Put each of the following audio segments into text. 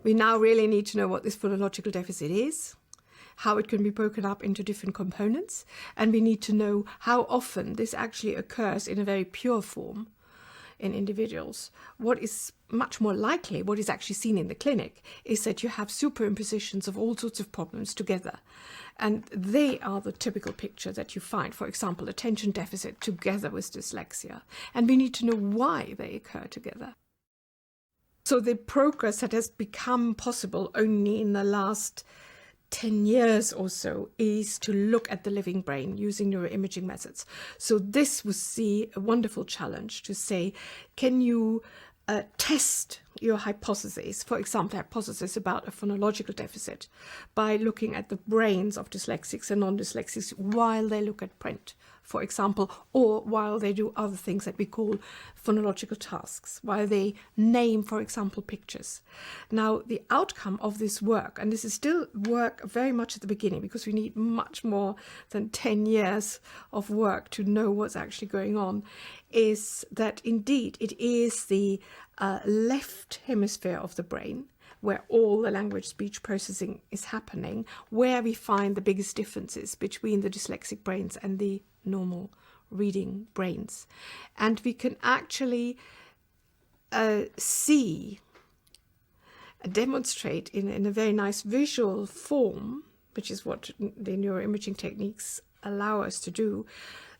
We now really need to know what this phonological deficit is, how it can be broken up into different components, and we need to know how often this actually occurs in a very pure form in individuals. What is much more likely, what is actually seen in the clinic, is that you have superimpositions of all sorts of problems together. And they are the typical picture that you find, for example, attention deficit together with dyslexia. And we need to know why they occur together. So the progress that has become possible only in the last 10 years or so is to look at the living brain using neuroimaging methods. So this was a wonderful challenge to say, can you test your hypotheses, for example, hypothesis about a phonological deficit, by looking at the brains of dyslexics and non-dyslexics while they look at print, for example, or while they do other things that we call phonological tasks, while they name, for example, pictures. Now, the outcome of this work, and this is still work very much at the beginning because we need much more than 10 years of work to know what's actually going on, is that indeed it is the left hemisphere of the brain where all the language speech processing is happening, where we find the biggest differences between the dyslexic brains and the normal reading brains. And we can actually demonstrate in a very nice visual form, which is what the neuroimaging techniques allow us to do,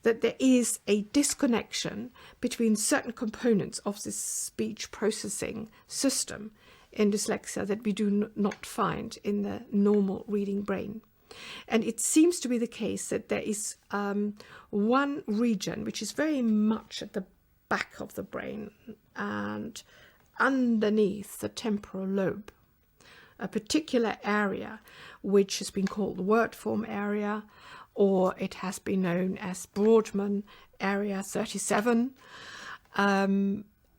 that there is a disconnection between certain components of this speech processing system in dyslexia that we do not find in the normal reading brain. And it seems to be the case that there is one region which is very much at the back of the brain and underneath the temporal lobe, a particular area which has been called the word form area, or it has been known as Brodmann area 37.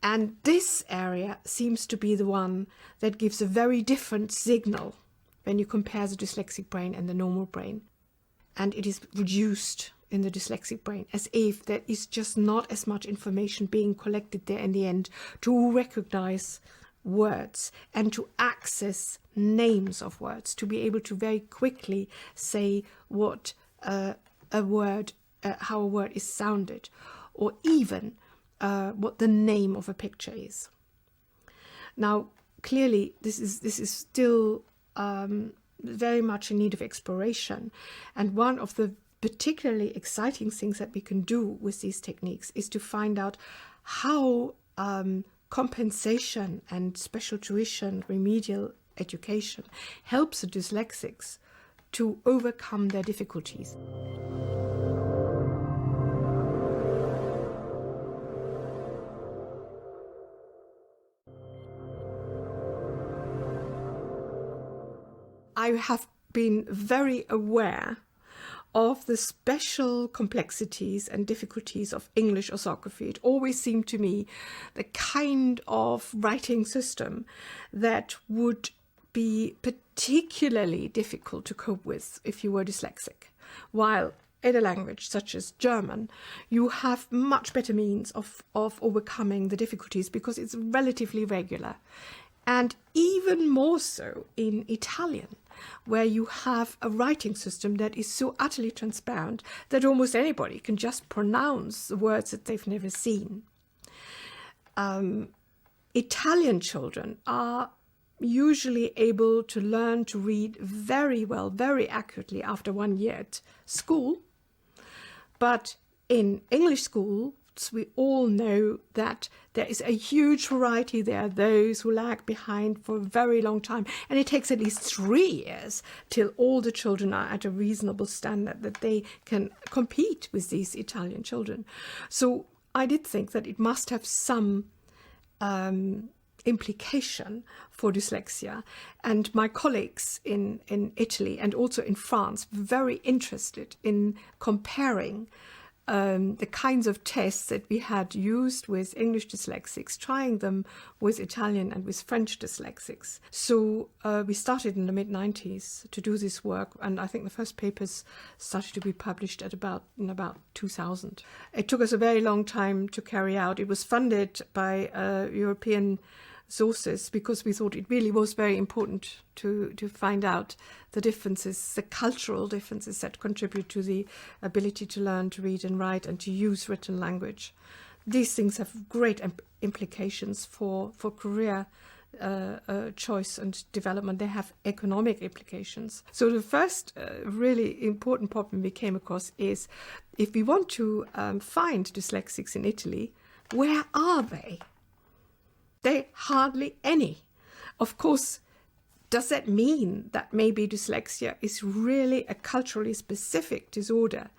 And this area seems to be the one that gives a very different signal when you compare the dyslexic brain and the normal brain. And it is reduced in the dyslexic brain, as if there is just not as much information being collected there in the end to recognize words and to access names of words, to be able to very quickly say what a word, how a word is sounded, or even what the name of a picture is. Now, clearly, this is still very much in need of exploration, and one of the particularly exciting things that we can do with these techniques is to find out how compensation and special tuition, remedial education helps the dyslexics to overcome their difficulties. I have been very aware of the special complexities and difficulties of English orthography. It always seemed to me the kind of writing system that would be particularly difficult to cope with if you were dyslexic. While in a language such as German, you have much better means of overcoming the difficulties because it's relatively regular. And even more so in Italian, where you have a writing system that is so utterly transparent that almost anybody can just pronounce the words that they've never seen. Italian children are usually able to learn to read very well, very accurately after 1 year at school. But in English schools, we all know that there is a huge variety. There are those who lag behind for a very long time, and it takes at least 3 years till all the children are at a reasonable standard that they can compete with these Italian children. So I did think that it must have some implication for dyslexia, and my colleagues in Italy and also in France were very interested in comparing the kinds of tests that we had used with English dyslexics, trying them with Italian and with French dyslexics. So we started in the mid-90s to do this work, and I think the first papers started to be published in about 2000. It took us a very long time to carry out. It was funded by a European sources, because we thought it really was very important to find out the differences, the cultural differences that contribute to the ability to learn to read and write and to use written language. These things have great implications for career choice and development. They have economic implications. So the first really important problem we came across is, if we want to find dyslexics in Italy, where are they? There are hardly any. Of course, does that mean that maybe dyslexia is really a culturally specific disorder?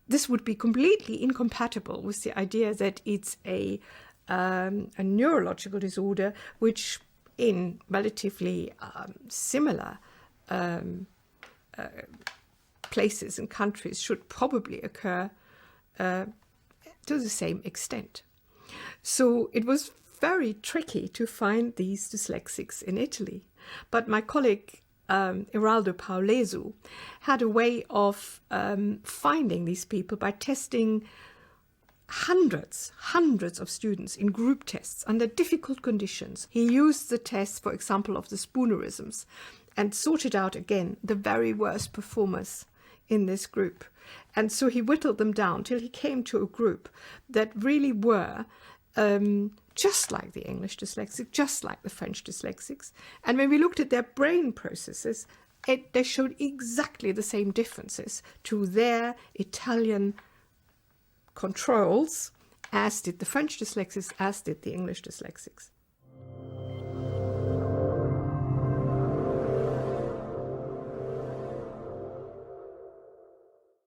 This would be completely incompatible with the idea that it's a neurological disorder which in relatively similar places and countries should probably occur to the same extent. So it was very tricky to find these dyslexics in Italy. But my colleague Eraldo Paulesu had a way of finding these people by testing hundreds of students in group tests under difficult conditions. He used the test, for example, of the spoonerisms, and sorted out again the very worst performers in this group. And so he whittled them down till he came to a group that really were just like the English dyslexic, just like the French dyslexics. And when we looked at their brain processes, they showed exactly the same differences to their Italian controls as did the French dyslexics, as did the English dyslexics.